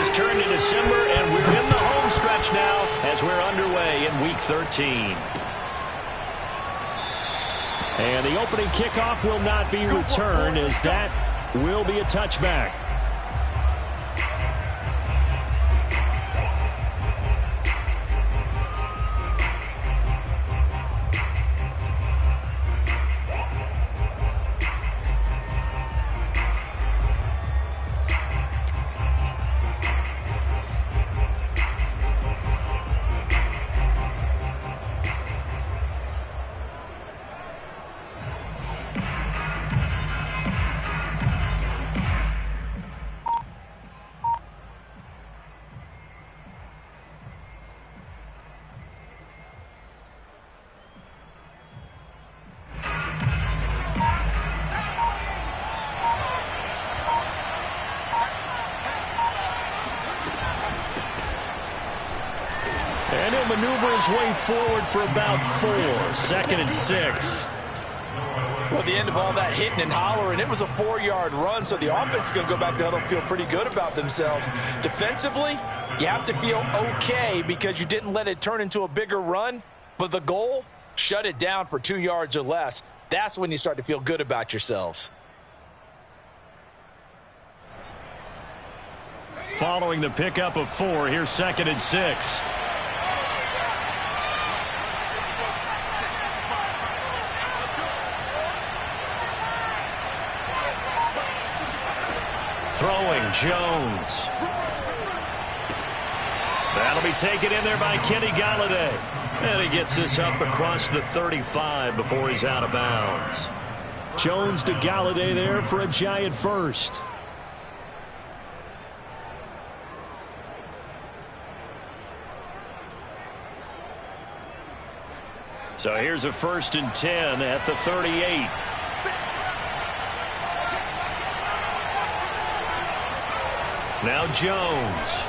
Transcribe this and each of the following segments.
has turned to December, and we're in the home stretch now as we're underway in Week 13. And the opening kickoff will not be returned, as that will be a touchback. And he'll maneuver his way forward for about 4. 2nd and 6. Well, at the end of all that hitting and hollering, it was a 4-yard run, so the offense is going to go back to huddle and feel pretty good about themselves. Defensively, you have to feel okay because you didn't let it turn into a bigger run, but the goal, shut it down for 2 yards or less. That's when you start to feel good about yourselves. Following the pickup of 4, here's 2nd and 6. Throwing, Jones. That'll be taken in there by Kenny Golladay. And he gets this up across the 35 before he's out of bounds. Jones to Golladay there for a Giant first. So here's a 1st and 10 at the 38. Now Jones.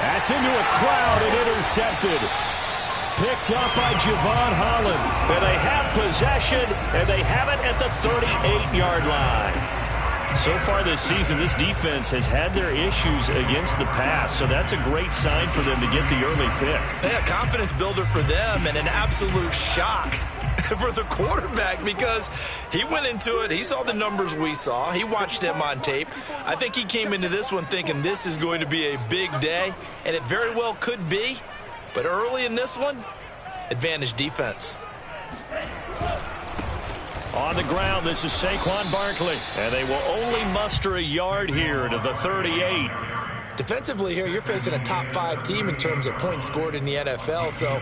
That's into a crowd and intercepted. Picked up by Javon Holland. And they have possession, and they have it at the 38-yard line. So far this season, this defense has had their issues against the pass, so that's a great sign for them to get the early pick. Yeah, confidence builder for them and an absolute shock for the quarterback because he went into it. He saw the numbers we saw. He watched him on tape. I think he came into this one thinking this is going to be a big day, and it very well could be. But early in this one, advantage defense. On the ground, this is Saquon Barkley. And they will only muster a yard here to the 38. Defensively here, you're facing a top 5 team in terms of points scored in the NFL. So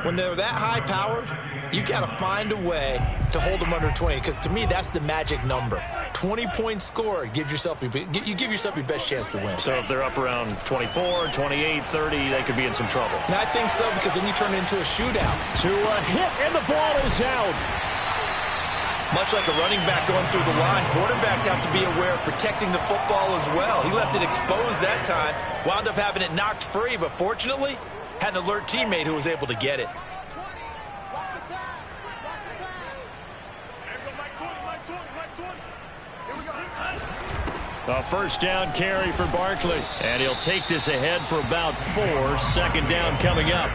when they're that high-powered, you got to find a way to hold them under 20. Because to me, that's the magic number. 20 points scored gives yourself you give yourself your best chance to win. So if they're up around 24, 28, 30, they could be in some trouble. And I think so, because then you turn it into a shootout. To a hit, and the ball is out. Much like a running back going through the line, quarterbacks have to be aware of protecting the football as well. He left it exposed that time, wound up having it knocked free, but fortunately, had an alert teammate who was able to get it. A 1st down carry for Barkley, and he'll take this ahead for about 4. 2nd down coming up.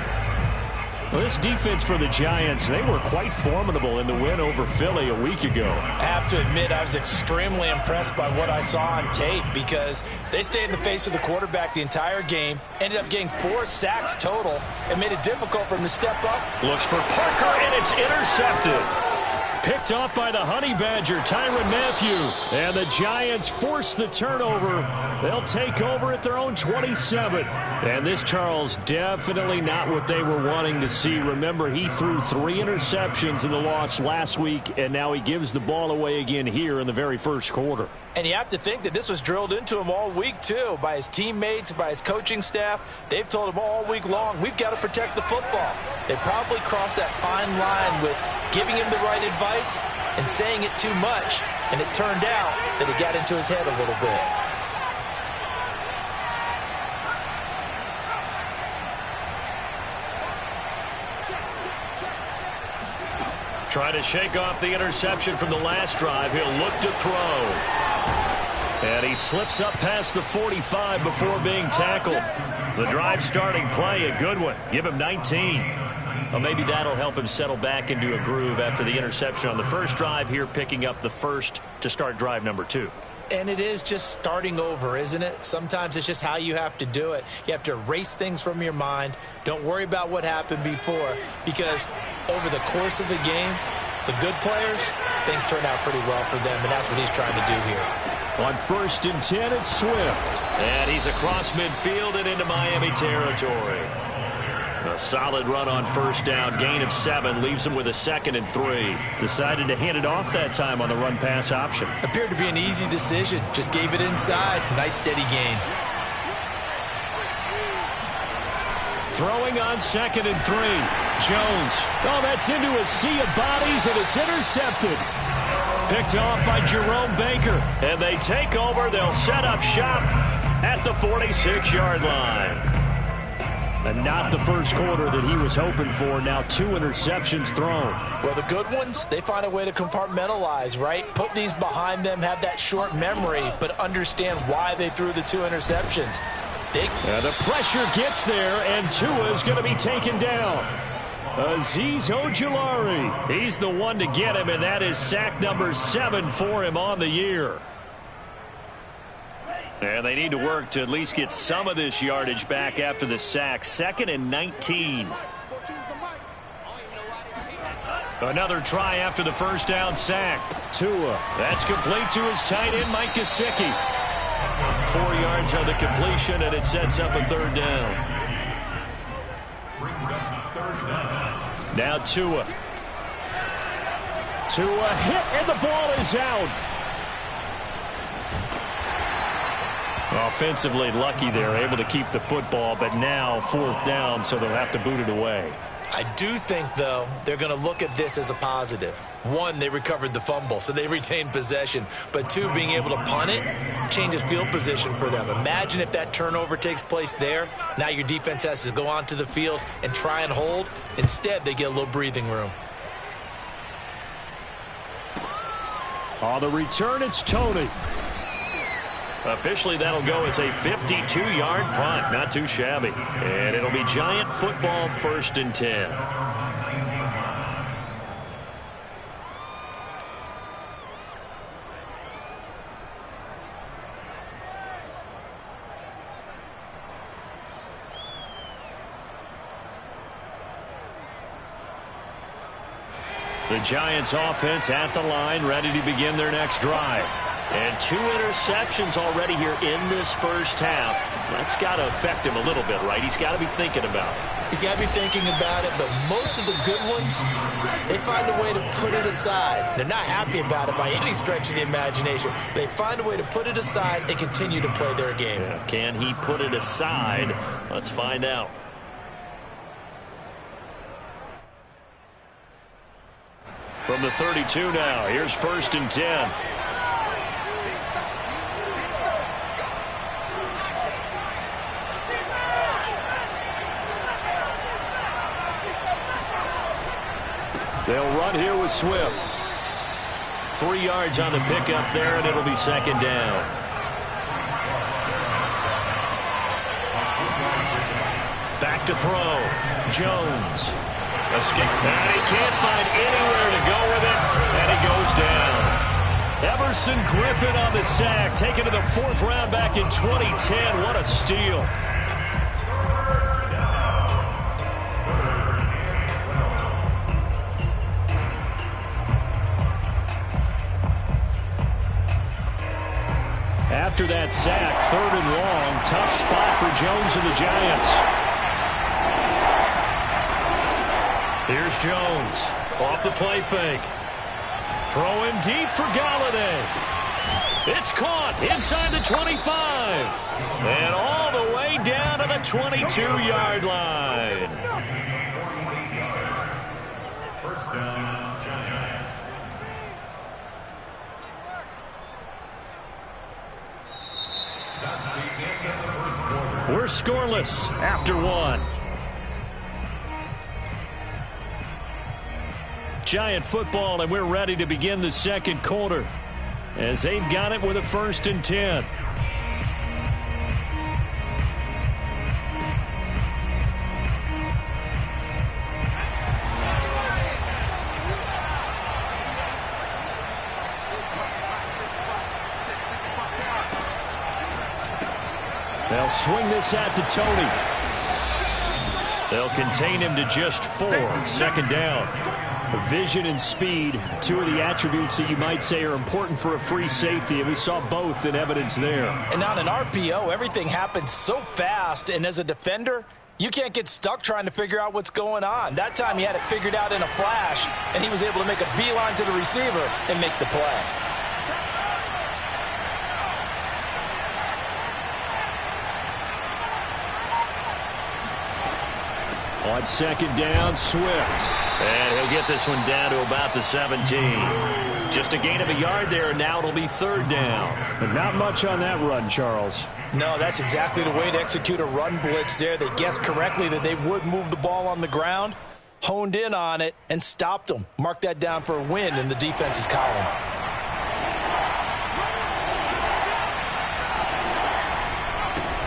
Well, this defense for the Giants, they were quite formidable in the win over Philly a week ago. I have to admit, I was extremely impressed by what I saw on tape because they stayed in the face of the quarterback the entire game, ended up getting 4 sacks total, and made it difficult for him to step up. Looks for Parker, and it's intercepted. Picked off by the Honey Badger, Tyrann Mathieu. And the Giants force the turnover. They'll take over at their own 27. And this, Charles, definitely not what they were wanting to see. Remember, he threw 3 interceptions in the loss last week, and now he gives the ball away again here in the very first quarter. And you have to think that this was drilled into him all week, too, by his teammates, by his coaching staff. They've told him all week long, we've got to protect the football. They probably crossed that fine line with giving him the right advice and saying it too much, and it turned out that it got into his head a little bit. Trying to shake off the interception from the last drive. He'll look to throw. And he slips up past the 45 before being tackled. The drive starting play, a good one. Give him 19. Well, maybe that'll help him settle back into a groove after the interception on the first drive here, picking up the first to start drive number 2. And it is just starting over, isn't it? Sometimes it's just how you have to do it. You have to erase things from your mind. Don't worry about what happened before, because over the course of the game, the good players, things turn out pretty well for them, and that's what he's trying to do here. On 1st and 10, it's Swift. And he's across midfield and into Miami territory. A solid run on 1st down, gain of 7, leaves him with a 2nd and 3. Decided to hand it off that time on the run-pass option. Appeared to be an easy decision. Just gave it inside. Nice steady gain. Throwing on 2nd and 3. Jones. Oh, that's into a sea of bodies, and it's intercepted. Picked off by Jerome Baker. And they take over. They'll set up shop at the 46-yard line. And not the first quarter that he was hoping for. Now 2 interceptions thrown. Well, the good ones, they find a way to compartmentalize, right? Put these behind them, have that short memory, but understand why they threw the 2 interceptions. The pressure gets there, and Tua is going to be taken down. Azeez Ojulari. He's the one to get him, and that is sack number 7 for him on the year. And they need to work to at least get some of this yardage back after the sack. 2nd and 19. Another try after the 1st down sack. Tua. That's complete to his tight end, Mike Gesicki. 4 yards on the completion, and it sets up a 3rd down. Now Tua. Tua hit, and the ball is out. Offensively lucky they're able to keep the football, but now 4th down, so they'll have to boot it away. I do think, though, they're going to look at this as a positive. 1, they recovered the fumble, so they retained possession. But 2, being able to punt it changes field position for them. Imagine if that turnover takes place there. Now your defense has to go onto the field and try and hold. Instead, they get a little breathing room. On the return, it's Tony. Officially, that'll go as a 52-yard punt. Not too shabby. And it'll be Giant football, 1st and 10. The Giants offense at the line, ready to begin their next drive. And 2 interceptions already here in this first half. That's got to affect him a little bit, right? He's got to be thinking about it. He's got to be thinking about it, but most of the good ones, they find a way to put it aside. They're not happy about it by any stretch of the imagination. They find a way to put it aside and continue to play their game. Yeah, can he put it aside? Let's find out. From the 32 now, here's 1st and 10. They'll run here with Swift. 3 yards on the pickup there, and it'll be 2nd down. Back to throw. Jones. Escape. And he can't find anywhere to go with it, and he goes down. Everson Griffin on the sack, taken to the 4th round back in 2010. What a steal. After that sack, 3rd and long, tough spot for Jones and the Giants. Here's Jones, off the play fake. Throwing deep for Galladay. It's caught inside the 25. And all the way down to the 22-yard line. 1st down, Giants. We're scoreless after 1. Giant football, and we're ready to begin the 2nd quarter. as they've got it with a 1st and 10. They'll swing this out to Tony. They'll contain him to just 4. 2nd down. Vision and speed, 2 of the attributes that you might say are important for a free safety, and we saw both in evidence there. And on an RPO, everything happens so fast, and as a defender, you can't get stuck trying to figure out what's going on. That time he had it figured out in a flash, and he was able to make a beeline to the receiver and make the play. On 2nd down, Swift. And he'll get this one down to about the 17. Just a gain of a yard there, and now it'll be 3rd down. And not much on that run, Charles. No, that's exactly the way to execute a run blitz there. They guessed correctly that they would move the ball on the ground, honed in on it, and stopped them. Mark that down for a win in the defense's column.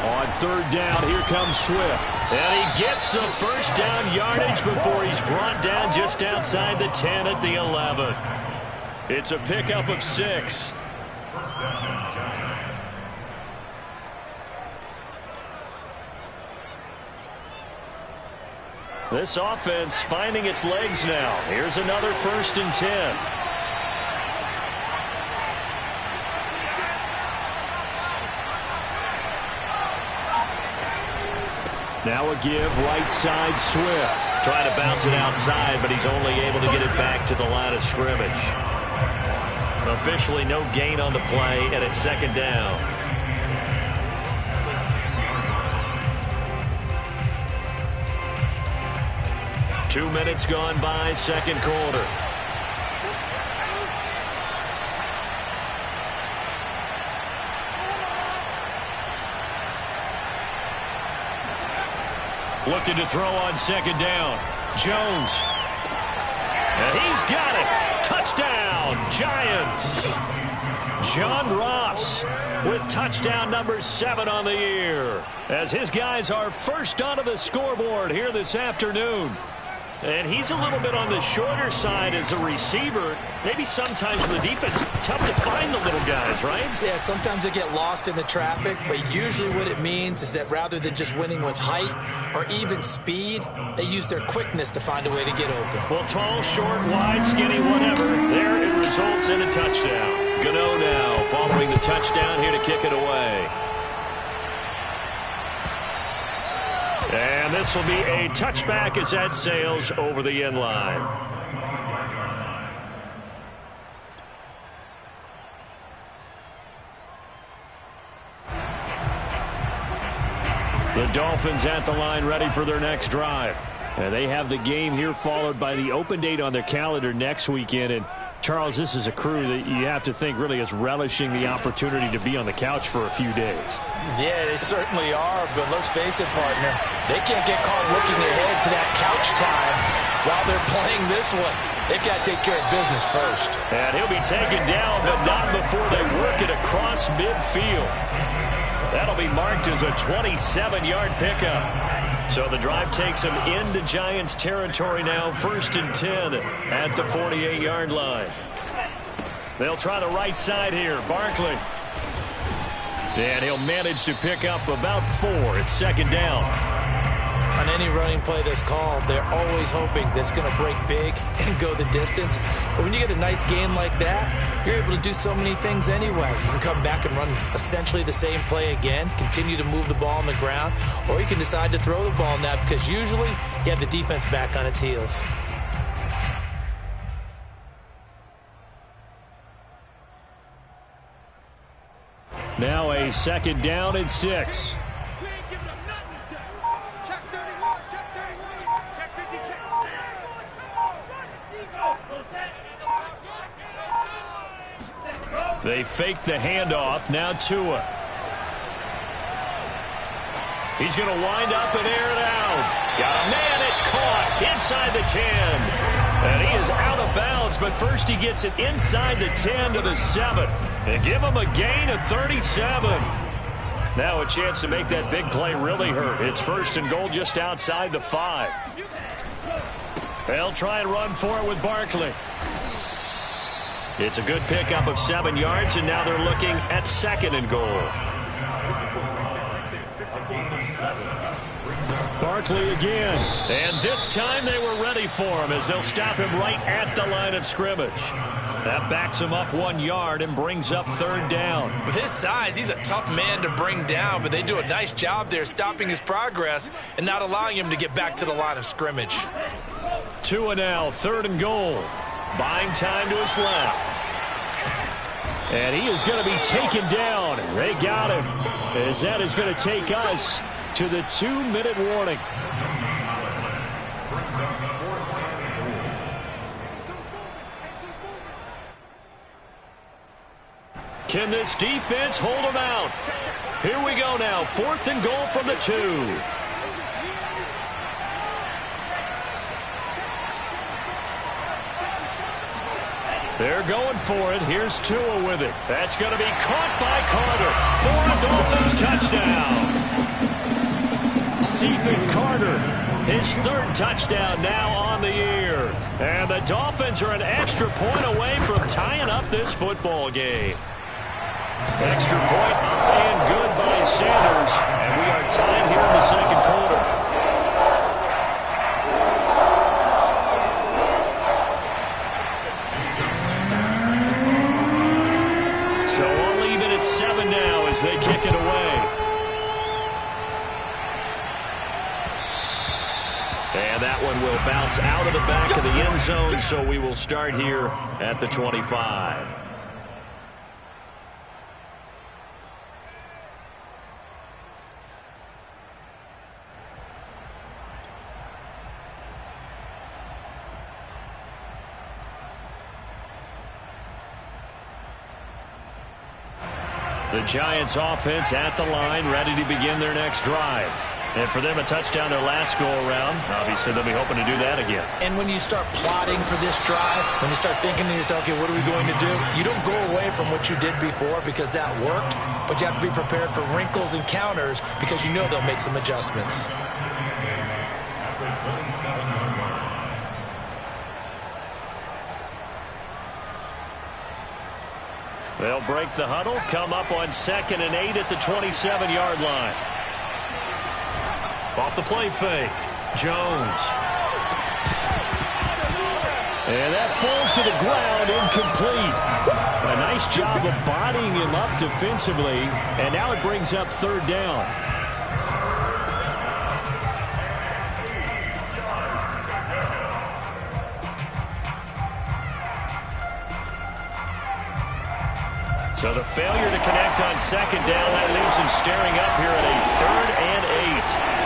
On 3rd down, here comes Swift. And he gets the 1st down yardage before he's brought down just outside the 10 at the 11. It's a pickup of 6. This offense finding its legs now. Here's another 1st and 10. Now a give, right side, Swift. Trying to bounce it outside, but he's only able to get it back to the line of scrimmage. Officially no gain on the play, and it's 2nd down. Two minutes gone by, 2nd quarter. Looking to throw on 2nd down. Jones. And he's got it. Touchdown, Giants. John Ross with touchdown number 7 on the year, as his guys are first onto the scoreboard here this afternoon. And he's a little bit on the shorter side as a receiver. Maybe sometimes for the defense, tough to find the little guys, right? Yeah, sometimes they get lost in the traffic, but usually what it means is that rather than just winning with height or even speed, they use their quickness to find a way to get open. Well, tall, short, wide, skinny, whatever. There it results in a touchdown. Gano now following the touchdown here to kick it away. And this will be a touchback as that sails over the end line. The Dolphins at the line ready for their next drive. And they have the game here followed by the open date on their calendar next weekend. And Charles, this is a crew that you have to think really is relishing the opportunity to be on the couch for a few days. Yeah, they certainly are, but let's face it, partner, they can't get caught looking ahead to that couch time while they're playing this one. They've got to take care of business first. And he'll be taken down, but not before they work it across midfield. That'll be marked as a 27-yard pickup. So the drive takes them into Giants territory now, 1st and 10 at the 48-yard line. They'll try the right side here. Barkley. And he'll manage to pick up about 4. It's 2nd down. On any running play that's called, they're always hoping that it's going to break big and go the distance. But when you get a nice game like that, you're able to do so many things anyway. You can come back and run essentially the same play again, continue to move the ball on the ground, or you can decide to throw the ball now because usually you have the defense back on its heels. Now a 2nd down and 6. They fake the handoff. Now Tua. He's going to wind up and air it out. Got a man. It's caught inside the 10. And he is out of bounds, but first he gets it inside the 10 to the 7. And give him a gain of 37. Now a chance to make that big play really hurt. It's first and goal just outside the 5. They'll try and run for it with Barkley. It's a good pickup of 7 yards, and now they're looking at second and goal. Barkley again. And this time they were ready for him as they'll stop him right at the line of scrimmage. That backs him up 1 yard and brings up third down. With his size, he's a tough man to bring down, but they do a nice job there stopping his progress and not allowing him to get back to the line of scrimmage. 2 and now, third and goal. Buying time to his left. And he is going to be taken down. They got him. As that is going to take us to the 2-minute warning. Can this defense hold them out? Here we go now. 4th and goal from the 2. They're going for it. Here's Tua with it. That's going to be caught by Carter for a Dolphins touchdown. Stephen Carter, his 3rd touchdown now on the year. And the Dolphins are an extra point away from tying up this football game. Extra point up and good by Sanders. And we are tied here in the second quarter. So we'll leave it at 7 now as they kick it away. And that one will bounce out of the back of the end zone, so we will start here at the 25. The Giants offense at the line, ready to begin their next drive. And for them, a touchdown their last go-around. Obviously, they'll be hoping to do that again. And when you start plotting for this drive, when you start thinking to yourself, okay, what are we going to do? You don't go away from what you did before because that worked, but you have to be prepared for wrinkles and counters because you know they'll make some adjustments. They'll break the huddle, come up on 2nd and 8 at the 27-yard line. Off the play fake, Jones. And that falls to the ground, incomplete. A nice job of bodying him up defensively, and now it brings up third down. So the failure to connect on 2nd down, that leaves him staring up here at a 3rd and 8.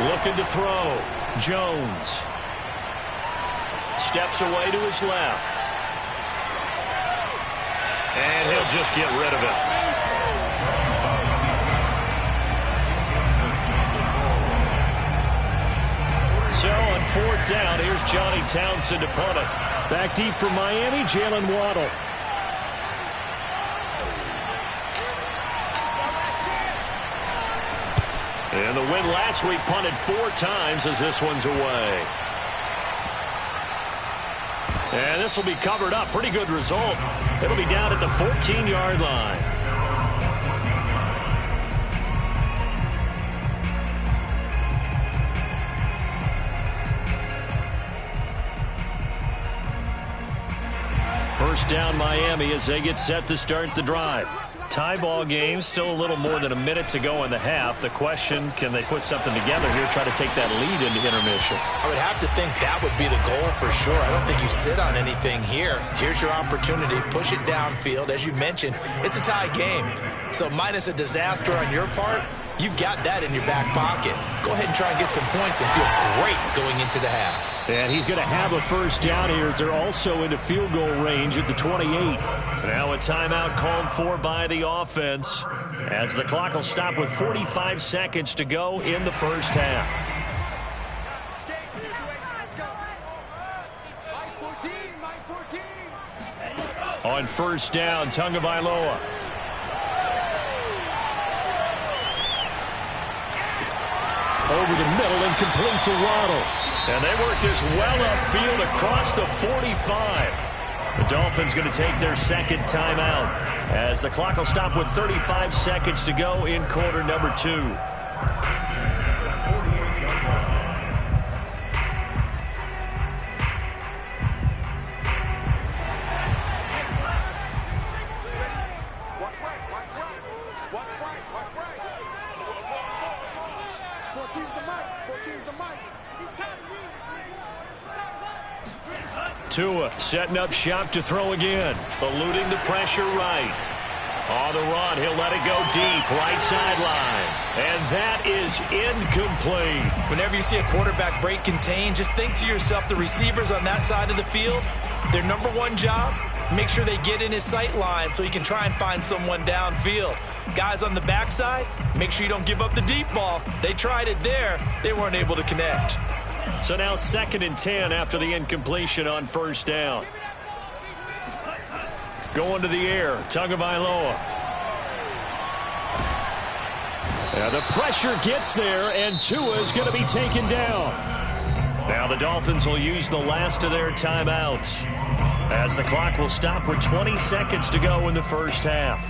Looking to throw. Jones. Steps away to his left. And he'll just get rid of it. So on 4th down, here's Johnny Townsend to punt it. Back deep for Miami, Jalen Waddle. And the win last week punted 4 times as this one's away. And this will be covered up. Pretty good result. It'll be down at the 14-yard line. First down Miami as they get set to start the drive. Tie ball game, still a little more than a minute to go in the half. The question, can they put something together here, try to take that lead into intermission? I would have to think that would be the goal for sure. I don't think you sit on anything here. Here's your opportunity. Push it downfield. As you mentioned, it's a tie game. So minus a disaster on your part, you've got that in your back pocket. Go ahead and try and get some points and feel great going into the half. And he's going to have a first down here as they're also into field goal range at the 28. Now a timeout called for by the offense as the clock will stop with 45 seconds to go in the first half. On first down, Tagovailoa. Over the middle and complete to Waddle. And they work this well upfield across the 45. The Dolphins going to take their second timeout as the clock will stop with 35 seconds to go in quarter number 2. Tua setting up shop to throw again. Eluding the pressure right. On the run, he'll let it go deep, right sideline. And that is incomplete. Whenever you see a quarterback break contain, just think to yourself, the receivers on that side of the field, their number one job, make sure they get in his sight line so he can try and find someone downfield. Guys on the backside, make sure you don't give up the deep ball. They tried it there. They weren't able to connect. So now 2nd and 10 after the incompletion on first down. Going to the air, Tagovailoa. The pressure gets there, and Tua is going to be taken down. Now the Dolphins will use the last of their timeouts as the clock will stop with 20 seconds to go in the first half.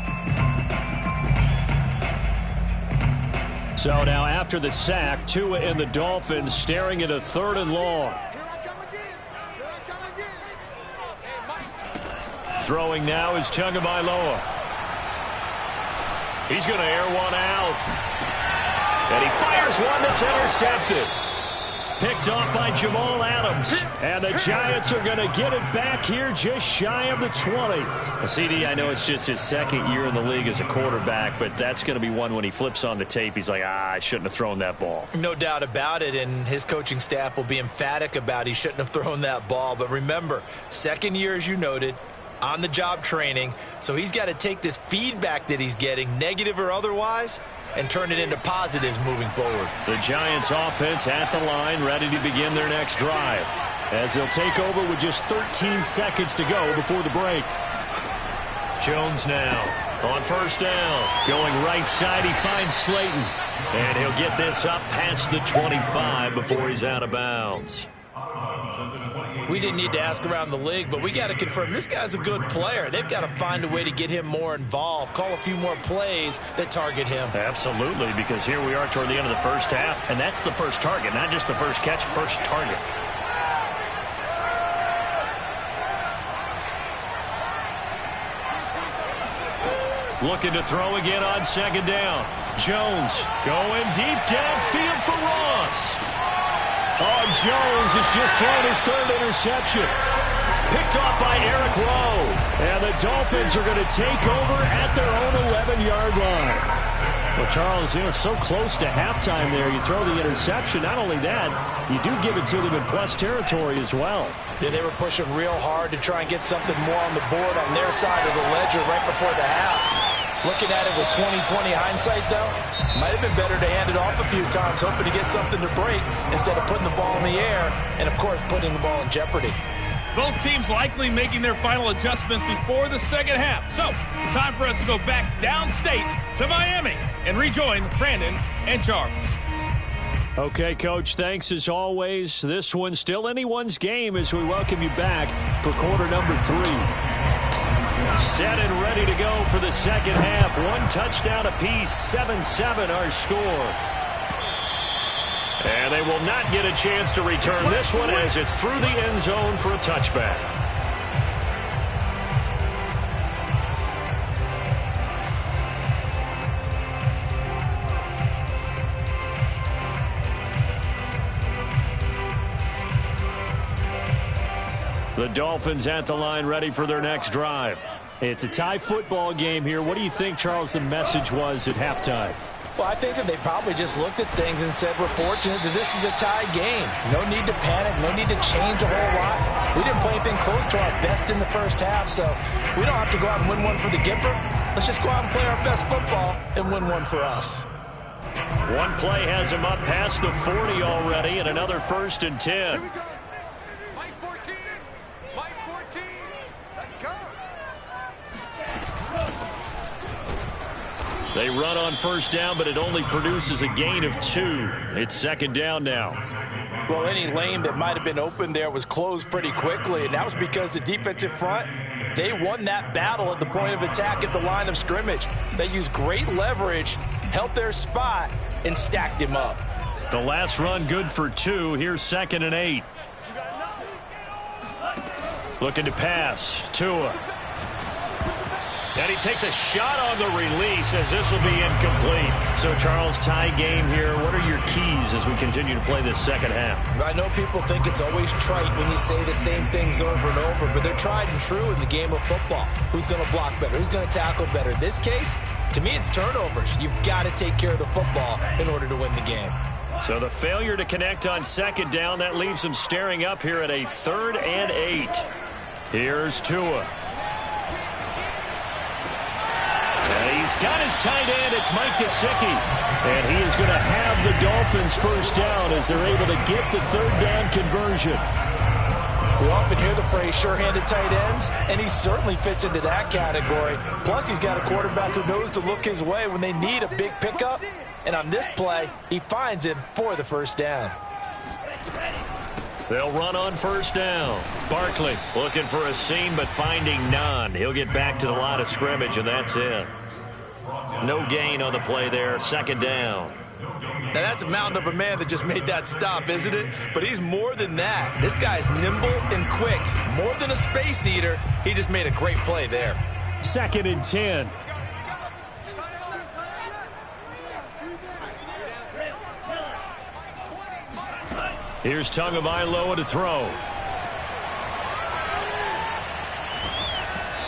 So now after the sack, Tua and the Dolphins staring at a 3rd and long. Throwing now is Tagovailoa. He's going to air one out. And he fires one that's intercepted. Picked off by Jamal Adams. And the Giants are going to get it back here just shy of the 20. CD, I know it's just his 2nd year in the league as a quarterback, but that's going to be one when he flips on the tape, he's like, I shouldn't have thrown that ball. No doubt about it, and his coaching staff will be emphatic about he shouldn't have thrown that ball. But remember, 2nd year, as you noted, on-the-job training, so he's got to take this feedback that he's getting, negative or otherwise, and turn it into positives moving forward. The Giants offense at the line, ready to begin their next drive, as they'll take over with just 13 seconds to go before the break. Jones now on first down. Going right side, he finds Slayton. And he'll get this up past the 25 before he's out of bounds. We didn't need to ask around the league, but we got to confirm this guy's a good player. They've got to find a way to get him more involved, call a few more plays that target him. Absolutely, because here we are toward the end of the first half, and that's the first target, not just the first catch, first target. Looking to throw again on 2nd down. Jones going deep downfield for Ross. Oh, Jones has just thrown his 3rd interception. Picked off by Eric Rowe. And the Dolphins are going to take over at their own 11-yard line. Well, Charles, so close to halftime there. You throw the interception. Not only that, you do give it to them in plus territory as well. Yeah, they were pushing real hard to try and get something more on the board on their side of the ledger right before the half. Looking at it with 20/20 hindsight, though, might have been better to hand it off a few times, hoping to get something to break instead of putting the ball in the air and, of course, putting the ball in jeopardy. Both teams likely making their final adjustments before the second half. So, time for us to go back downstate to Miami and rejoin Brandon and Charles. Okay, Coach, thanks as always. This one's still anyone's game as we welcome you back for quarter number 3. Set and ready to go for the second half. One touchdown apiece, 7-7 our score. And they will not get a chance to return this one as it's through the end zone for a touchback. The Dolphins at the line ready for their next drive. It's a tie football game here. What do you think, Charles, the message was at halftime? Well, I think that they probably just looked at things and said, we're fortunate that this is a tie game. No need to panic, no need to change a whole lot. We didn't play anything close to our best in the first half, so we don't have to go out and win one for the Gipper. Let's just go out and play our best football and win one for us. One play has him up past the 40 already, and another 1st and 10. Mike 14, Mike 14, let's go. They run on 1st down, but it only produces a gain of 2. It's 2nd down now. Well, any lane that might have been open there was closed pretty quickly, and that was because the defensive front, they won that battle at the point of attack at the line of scrimmage. They used great leverage, held their spot, and stacked him up. The last run good for 2. Here's 2nd and 8. Looking to pass. Tua. And he takes a shot on the release as this will be incomplete. So, Charles, tie game here. What are your keys as we continue to play this second half? I know people think it's always trite when you say the same things over and over, but they're tried and true in the game of football. Who's going to block better? Who's going to tackle better? In this case, to me, it's turnovers. You've got to take care of the football in order to win the game. So the failure to connect on 2nd down, that leaves them staring up here at a 3rd and 8. Here's Tua. And he's got his tight end. It's Mike Gesicki. And he is going to have the Dolphins 1st down as they're able to get the 3rd down conversion. We often hear the phrase sure-handed tight ends, and he certainly fits into that category. Plus, he's got a quarterback who knows to look his way when they need a big pickup. And on this play, he finds him for the 1st down. They'll run on 1st down. Barkley looking for a seam, but finding none. He'll get back to the line of scrimmage, and that's it. No gain on the play there. 2nd down. Now, that's a mountain of a man that just made that stop, isn't it? But he's more than that. This guy's nimble and quick. More than a space eater. He just made a great play there. 2nd and 10. Here's Tagovailoa to throw.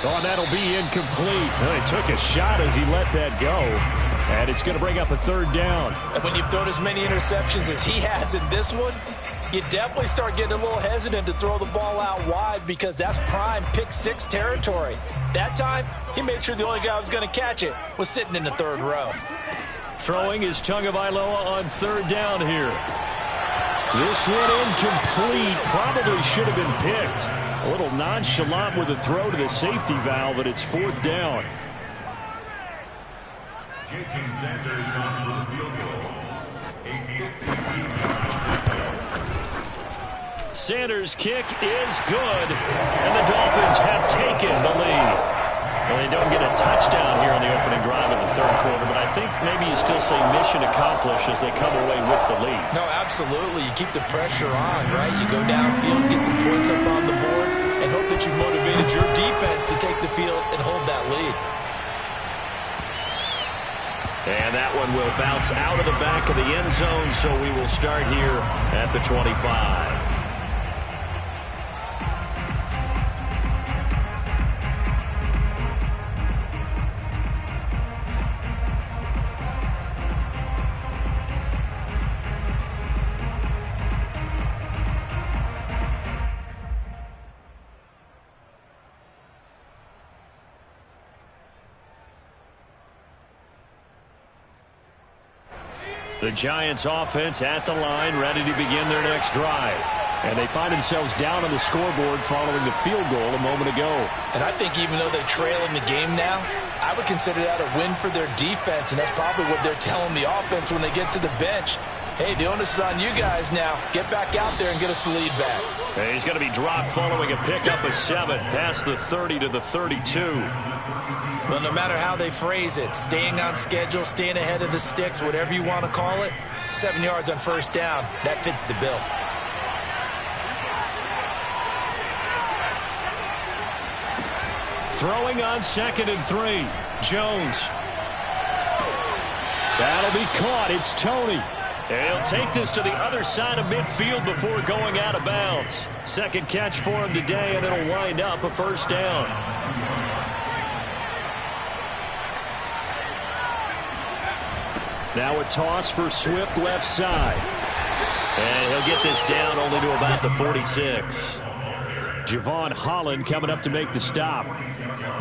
Oh, and that'll be incomplete. Well, he took a shot as he let that go. And it's going to bring up a 3rd down. And when you've thrown as many interceptions as he has in this one, you definitely start getting a little hesitant to throw the ball out wide because that's prime pick 6 territory. That time, he made sure the only guy who was going to catch it was sitting in the 3rd row. Throwing is Tagovailoa on 3rd down here. This one incomplete. Probably should have been picked. A little nonchalant with a throw to the safety valve, but it's 4th down. Jason Sanders on for the field goal. Sanders' kick is good, and the Dolphins have taken the lead. Well, they don't get a touchdown here on the opening drive of the 3rd quarter, but I think maybe you still say mission accomplished as they come away with the lead. No, absolutely. You keep the pressure on, right? You go downfield, get some points up on the board, and hope that you've motivated your defense to take the field and hold that lead. And that one will bounce out of the back of the end zone, so we will start here at the 25. The Giants offense at the line, ready to begin their next drive. And they find themselves down on the scoreboard following the field goal a moment ago. And I think even though they're trailing the game now, I would consider that a win for their defense, and that's probably what they're telling the offense when they get to the bench. Hey, the onus is on you guys now. Get back out there and get us the lead back. And he's going to be dropped following a pickup of 7 past the 30 to the 32. Well, no matter how they phrase it, staying on schedule, staying ahead of the sticks, whatever you want to call it, 7 yards on 1st down, that fits the bill. Throwing on 2nd and 3. Jones. That'll be caught. It's Tony. And he'll take this to the other side of midfield before going out of bounds. 2nd catch for him today, and it'll wind up a 1st down. Now a toss for Swift left side. And he'll get this down only to about the 46. Javon Holland coming up to make the stop.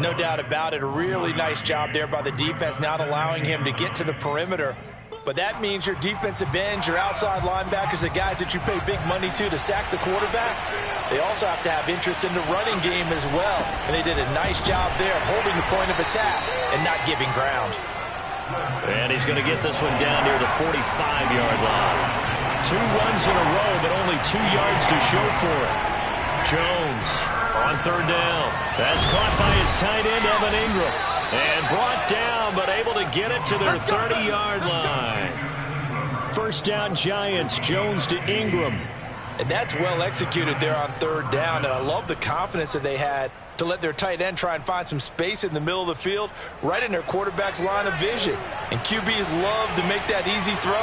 No doubt about it. A really nice job there by the defense, not allowing him to get to the perimeter. But that means your defensive ends, your outside linebackers, the guys that you pay big money to sack the quarterback, they also have to have interest in the running game as well. And they did a nice job there of holding the point of attack and not giving ground. And he's going to get this one down near the 45-yard line. 2 runs in a row, but only 2 yards to show for it. Jones on third down. That's caught by his tight end, Evan Ingram. And brought down, but able to get it to their 30-yard line. First down, Giants. Jones to Ingram. And that's well executed there on third down. And I love the confidence that they had to let their tight end try and find some space in the middle of the field, right in their quarterback's line of vision. And QBs love to make that easy throw,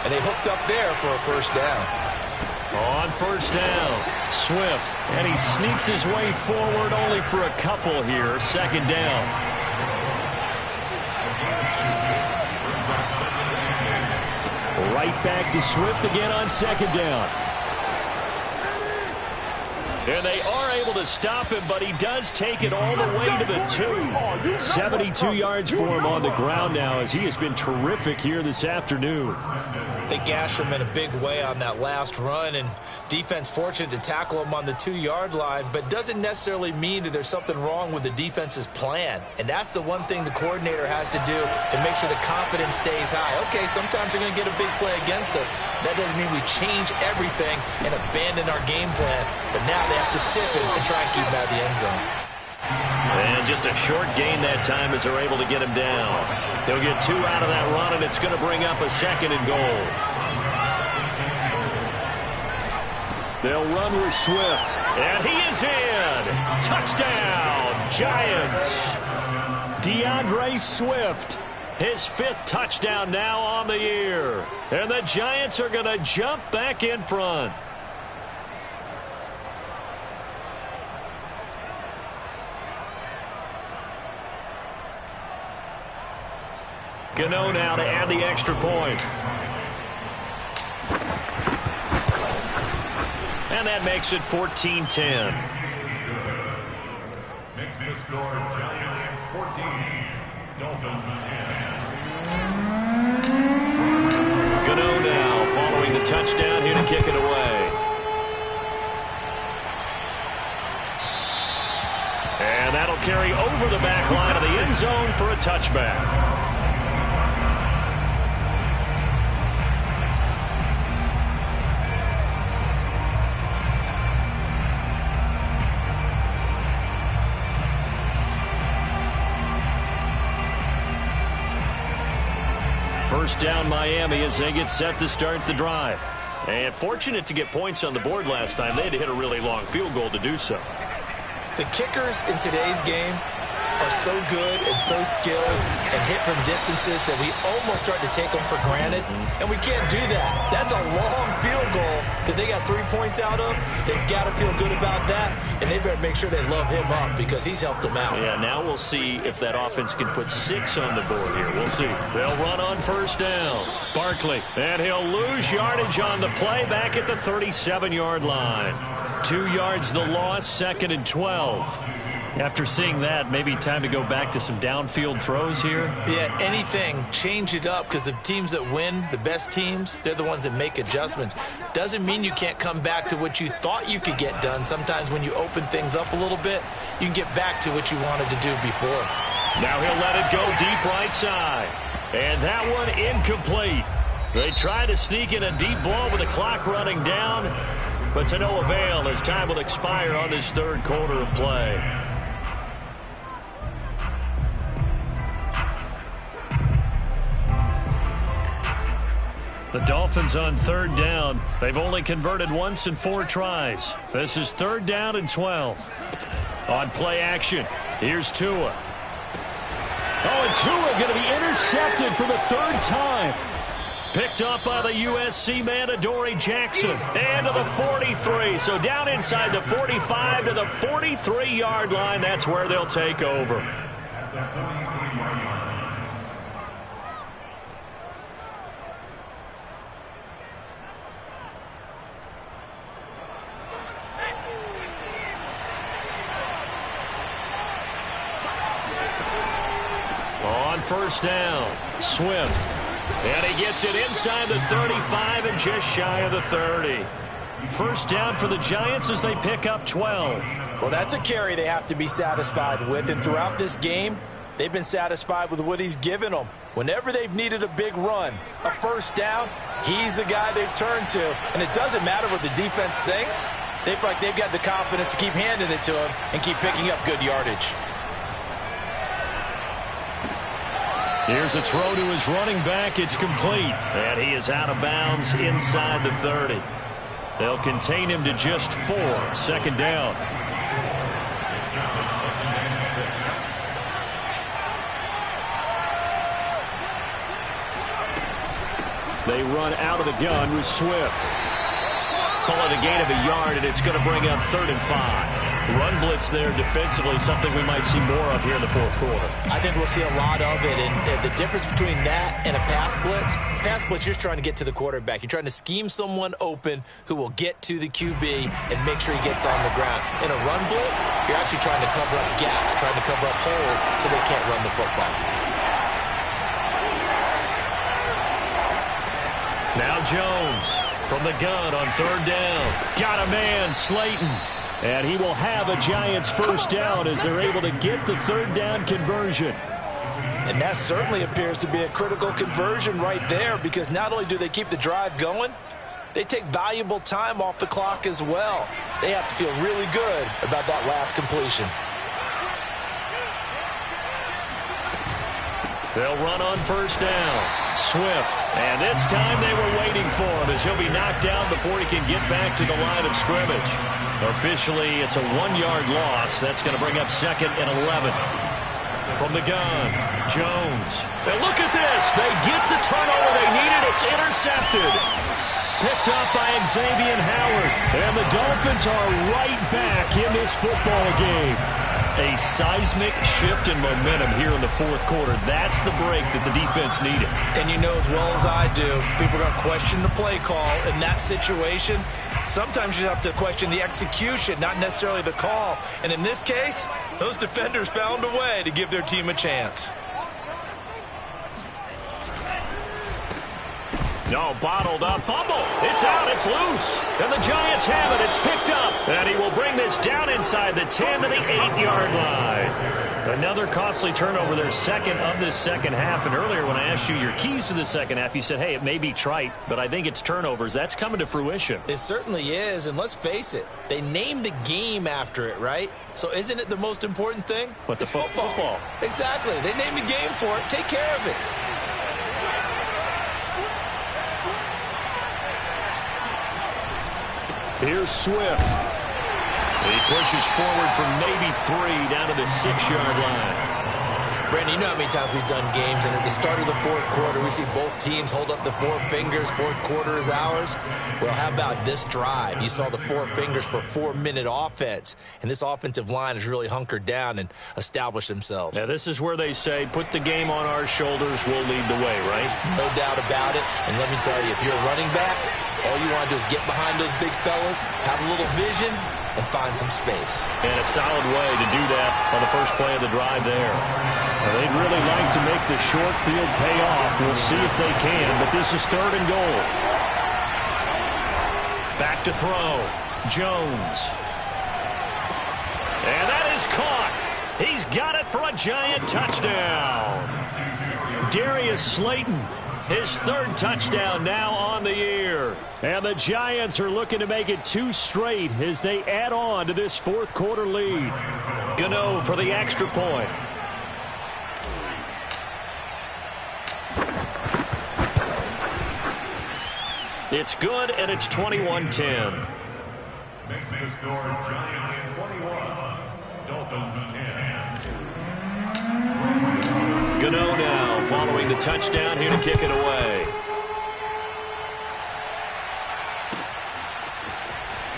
and they hooked up there for a first down. On first down, Swift, and he sneaks his way forward only for a couple here. Second down. Right back to Swift again on second down. And they are able to stop him, but he does take it all the way to the 2. 72 yards for him on the ground now, as he has been terrific here this afternoon. They gashed him in a big way on that last run, and defense fortunate to tackle him on the 2-yard line, but doesn't necessarily mean that there's something wrong with the defense's plan. And that's the one thing the coordinator has to do to make sure the confidence stays high. Okay, sometimes they're going to get a big play against us. That doesn't mean we change everything and abandon our game plan, but now they have to stiffen and try and keep him out of the end zone. And just a short gain that time as they're able to get him down. They'll get 2 out of that run, and it's going to bring up a second and goal. They'll run with Swift, and he is in. Touchdown, Giants. DeAndre Swift, his 5th touchdown now on the year. And the Giants are going to jump back in front. Gano now to add the extra point. And that makes it 14-10. Makes the score Giants 14, Dolphins 10. Gano now following the touchdown here to kick it away. And that'll carry over the back line of the end zone for a touchback. First down Miami as they get set to start the drive. And fortunate to get points on the board last time. They had to hit a really long field goal to do so. The kickers in today's game are so good and so skilled and hit from distances that we almost start to take them for granted. And we can't do that. That's a long field goal that they got 3 points out of. They've got to feel good about that, and they better make sure they love him up because he's helped them out. Yeah, now we'll see if that offense can put 6 on the board here. We'll see. They'll run on first down. Barkley, and he'll lose yardage on the play back at the 37-yard line. 2 yards the loss, 2nd and 12. After seeing that, maybe time to go back to some downfield throws here. Yeah, anything. Change it up because the teams that win, the best teams, they're the ones that make adjustments. Doesn't mean you can't come back to what you thought you could get done. Sometimes when you open things up a little bit, you can get back to what you wanted to do before. Now he'll let it go deep right side. And that one incomplete. They try to sneak in a deep ball with the clock running down, but to no avail as time will expire on this 3rd quarter of play. The Dolphins on 3rd down. They've only converted once in 4 tries. This is 3rd down and 12. On play action, here's Tua. Oh, and Tua going to be intercepted for the 3rd time. Picked up by the USC man, Adoree Jackson. And to the 43. So down inside the 45 to the 43-yard line. That's where they'll take over. On first down, Swift. And he gets it inside the 35 and just shy of the 30. First down for the Giants as they pick up 12. Well, that's a carry they have to be satisfied with. And throughout this game, they've been satisfied with what he's given them. Whenever they've needed a big run, a first down, he's the guy they've turned to. And it doesn't matter what the defense thinks. They feel like they've got the confidence to keep handing it to him and keep picking up good yardage. Here's a throw to his running back. It's complete. And he is out of bounds inside the 30. They'll contain him to just 4. Second down. They run out of the gun with Swift. Call it a gain of a yard, and it's going to bring up 3rd and 5. Run blitz there defensively, something we might see more of here in the fourth quarter. I think we'll see a lot of it, and the difference between that and a pass blitz, you're trying to get to the quarterback. You're trying to scheme someone open who will get to the QB and make sure he gets on the ground. In a run blitz, you're actually trying to cover up gaps, trying to cover up holes so they can't run the football. Now Jones from the gun on 3rd down. Got a man, Slayton. And he will have a Giants first down as they're able to get the 3rd down conversion. And that certainly appears to be a critical conversion right there, because not only do they keep the drive going, they take valuable time off the clock as well. They have to feel really good about that last completion. They'll run on first down. Swift. And this time they were waiting for him as he'll be knocked down before he can get back to the line of scrimmage. Officially, it's a 1-yard loss. That's going to bring up 2nd and 11. From the gun, Jones. And look at this. They get the turnover they needed. It's intercepted. Picked up by Xavier Howard. And the Dolphins are right back in this football game. A seismic shift in momentum here in the fourth quarter. That's the break that the defense needed. And you know as well as I do, people are going to question the play call in that situation. Sometimes you have to question the execution, not necessarily the call. And in this case, those defenders found a way to give their team a chance. No, bottled up, fumble. It's out, it's loose. And the Giants have it, it's picked up. And he will bring this down inside the 10 to the 8-yard line. Another costly turnover, their second of this second half. And earlier when I asked you your keys to the second half, you said, hey, it may be trite, but I think it's turnovers. That's coming to fruition. It certainly is, and let's face it, they named the game after it, right? So isn't it the most important thing? It's football. Exactly. They named the game for it. Take care of it. Here's Swift. He pushes forward from maybe 3 down to the 6-yard line. Brandon, you know how many times we've done games, and at the start of the fourth quarter, we see both teams hold up the 4 fingers, fourth quarter is ours. Well, how about this drive? You saw the 4 fingers for 4-minute offense, and this offensive line has really hunkered down and established themselves. Now, this is where they say, put the game on our shoulders, we'll lead the way, right? No doubt about it, and let me tell you, if you're a running back, all you want to do is get behind those big fellas, have a little vision, and find some space. And a solid way to do that on the first play of the drive there. Well, they'd really like to make the short field pay off. We'll see if they can, but this is 3rd and goal. Back to throw. Jones. And that is caught. He's got it for a Giant touchdown. Darius Slayton, his 3rd touchdown now on the year. And the Giants are looking to make it 2 straight as they add on to this fourth quarter lead. Gano for the extra point. It's good, and it's 21-10. Makes the score Giants 21, Dolphins 10. Gano now following the touchdown here to kick it away.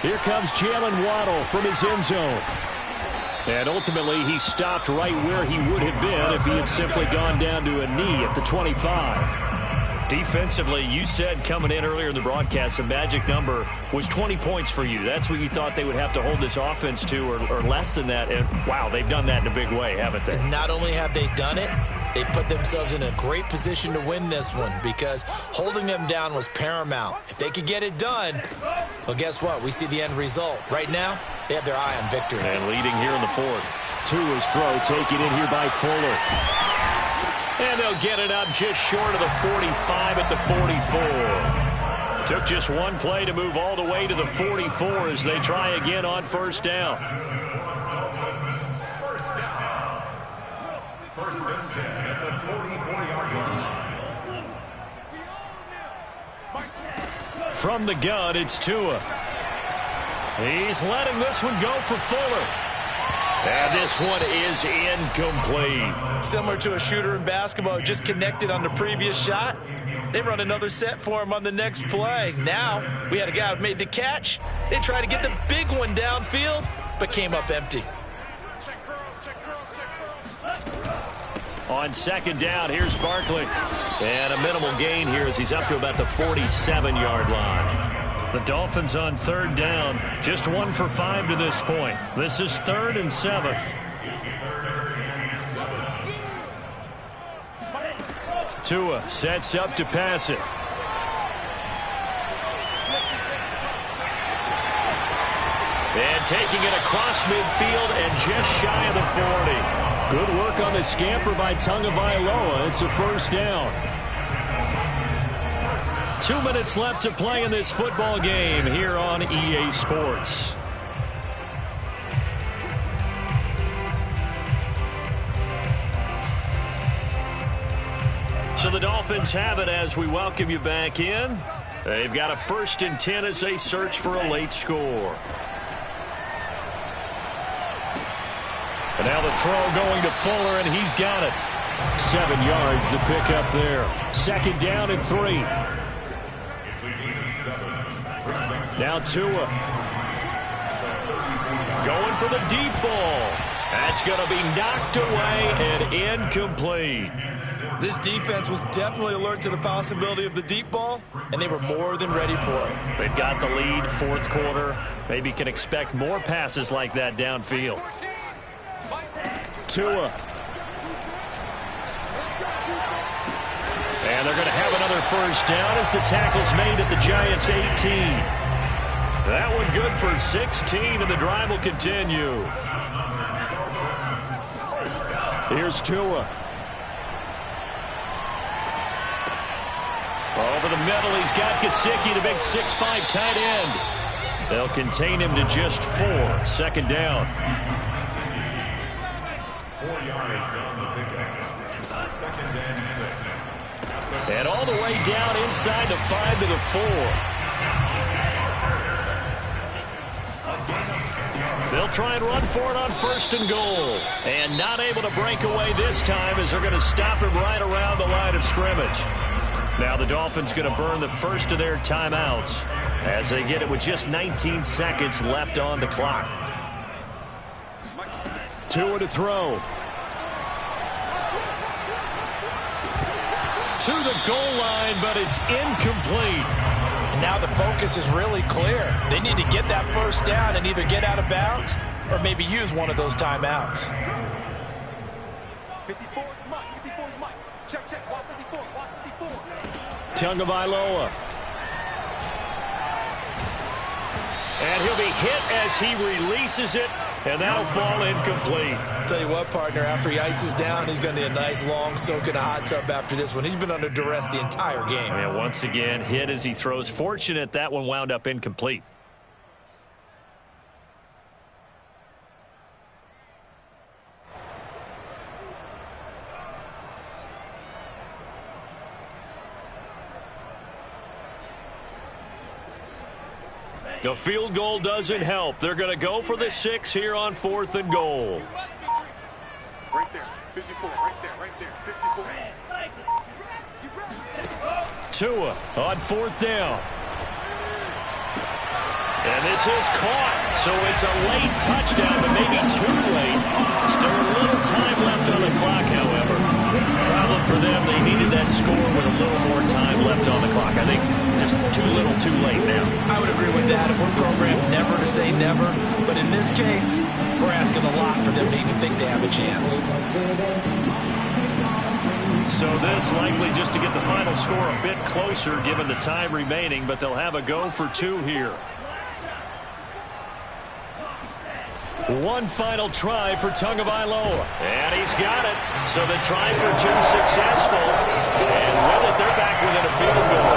Here comes Jalen Waddle from his end zone. And ultimately, he stopped right where he would have been if he had simply gone down to a knee at the 25. Defensively, you said coming in earlier in the broadcast, the magic number was 20 points for you. That's what you thought they would have to hold this offense to, or less than that. And, wow, they've done that in a big way, haven't they? Not only have they done it, they put themselves in a great position to win this one because holding them down was paramount. If they could get it done, well, guess what? We see the end result. Right now, they have their eye on victory. And leading here in the fourth. Tua's throw taken in here by Fuller. And they'll get it up just short of the 45 at the 44. Took just one play to move all the way to the 44 as they try again on first down. First and 10 at the 44-yard line. From the gun, it's Tua. He's letting this one go for Fuller. And this one is incomplete. Similar to a shooter in basketball who just connected on the previous shot. They run another set for him on the next play. Now, we had a guy who made the catch. They tried to get the big one downfield, but came up empty. On second down, here's Barkley. And a minimal gain here as he's up to about the 47-yard line. The Dolphins on third down, just 1 for 5 to this point. This is 3rd and 7. Tua sets up to pass it. And taking it across midfield and just shy of the 40. Good work on the scamper by Tagovailoa. It's a first down. 2 minutes left to play in this football game here on EA Sports. So the Dolphins have it as we welcome you back in. They've got a 1st and 10 as they search for a late score. And now the throw going to Fuller, and he's got it. 7 yards to pick up there. 2nd down and 3. Now Tua. Going for the deep ball. That's going to be knocked away and incomplete. This defense was definitely alert to the possibility of the deep ball, and they were more than ready for it. They've got the lead, 4th quarter. Maybe can expect more passes like that downfield. Tua. And they're going to have another first down as the tackle's made at the Giants' 18. That one good for 16, and the drive will continue. Here's Tua. Over the middle, he's got Gesicki, the big 6'5" tight end. They'll contain him to just 4. 2nd down. 4 yards on the pickup. 2nd and 6. And all the way down inside the 5 to the 4. They'll try and run for it on 1st and goal. And not able to break away this time as they're going to stop him right around the line of scrimmage. Now the Dolphins going to burn the first of their timeouts as they get it with just 19 seconds left on the clock. Tua to throw. To the goal line, but it's incomplete. And now the focus is really clear. They need to get that first down and either get out of bounds or maybe use one of those timeouts. 54 is Mike. 54 is Mike. Check, check. Watch 54. Watch 54. Tagovailoa. And he'll be hit as he releases it, and that'll fall incomplete. Tell you what, partner, after he ices down, he's going to need a nice long soak in a hot tub after this one. He's been under duress the entire game. Yeah, once again, hit as he throws. Fortunate that one wound up incomplete. The field goal doesn't help. They're going to go for the 6 here on 4th and goal. Right there. 54. Right there. Right there. 54. Tua on 4th down. And this is caught. So it's a late touchdown, but maybe too late. Still a little time left on the clock, however. Problem for them, they needed that score with a little more time left. left on the clock. I think just too little, too late now. I would agree with that. We're programmed never to say never. But in this case, we're asking a lot for them to even think they have a chance. So this likely just to get the final score a bit closer given the time remaining, but they'll have a go for 2 here. One final try for Tagovailoa. And he's got it. So the try for 2 successful. And with it, they're back within a field goal.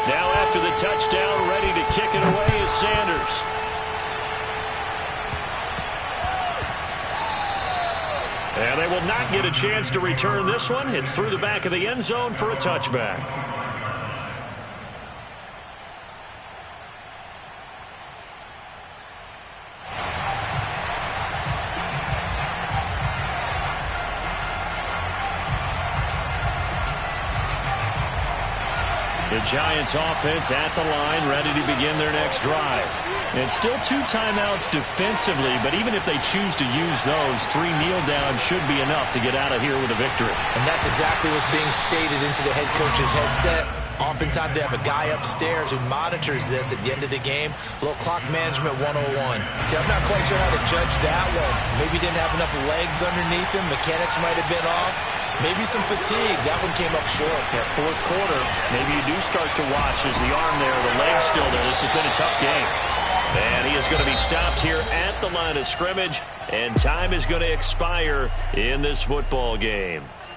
Now after the touchdown, ready to kick it away is Sanders. And they will not get a chance to return this one. It's through the back of the end zone for a touchback. The Giants offense at the line, ready to begin their next drive. And still 2 timeouts defensively, but even if they choose to use those, 3 kneel downs should be enough to get out of here with a victory. And that's exactly what's being stated into the head coach's headset. Oftentimes they have a guy upstairs who monitors this at the end of the game. A little clock management 101. See, I'm not quite sure how to judge that one. Maybe didn't have enough legs underneath him. Mechanics might have been off. Maybe some fatigue. That one came up short. That fourth quarter, maybe you do start to watch as the arm there, the leg's still there. This has been a tough game. And he is going to be stopped here at the line of scrimmage, and time is going to expire in this football game.